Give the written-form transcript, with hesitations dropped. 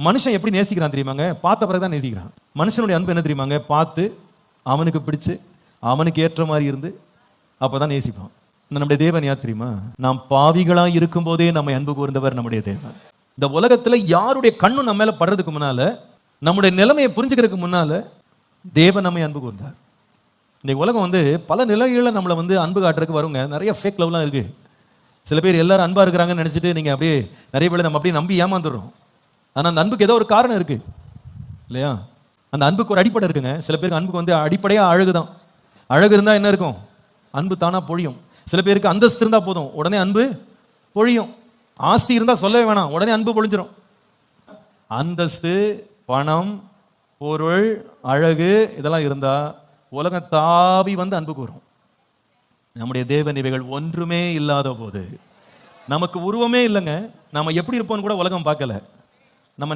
மனுஷன் எப்படி நேசிக்கிறான் தெரியுமாங்க? பார்த்த பிறகு தான் நேசிக்கிறான். மனுஷனுடைய அன்பு என்ன தெரியுமாங்க? பார்த்து அவனுக்கு பிடிச்சு அவனுக்கு ஏற்ற மாதிரி இருந்து அப்பதான் நேசிப்பான். நம்முடைய தேவன் யார் தெரியுமா? நாம் பாவிகளாக இருக்கும் போதே நம்மை அன்பு கூர்ந்தவர் நம்முடைய தேவன். இந்த உலகத்துல யாருடைய கண்ணும் நம்ம மேல படுறதுக்கு முன்னால, நம்முடைய நிலைமையை புரிஞ்சுக்கிறதுக்கு முன்னால தேவன் நம்மை அன்பு கூர்ந்தார். இந்த உலகம் பல நிலைகளில் நம்மளை அன்பு காட்டுறதுக்கு வருங்க. நிறைய ஃபேக் லவ்லாம் இருக்கு. சில பேர் எல்லாரும் அன்பா இருக்கிறாங்கன்னு நினைச்சிட்டு நீங்க அப்படியே நிறைய பேர் நம்ம அப்படியே நம்பி ஏமாந்துடுறோம். ஆனா அந்த அன்புக்கு ஏதோ ஒரு காரணம் இருக்கு இல்லையா? அந்த அன்புக்கு ஒரு அடிப்படை இருக்குங்க. சில பேருக்கு அன்புக்கு அடிப்படையா அழகுதான். அழகு இருந்தா என்ன இருக்கும்? அன்பு தானா பொழியும். சில பேருக்கு அந்தஸ்து இருந்தா போதும், உடனே அன்பு பொழியும். ஆஸ்தி இருந்தா சொல்லவே வேணாம், உடனே அன்பு பொழிஞ்சிடும். அந்தஸ்து, பணம், பொருள், அழகு இதெல்லாம் இருந்தா உலகம் தாவி அன்பு கூறும். நம்முடைய தேவன் இவைகள் ஒன்றுமே இல்லாத போது நமக்கு உருவமே இல்லைங்க. நம்ம எப்படி இருப்போம்னு கூட உலகம் பார்க்கல. நம்ம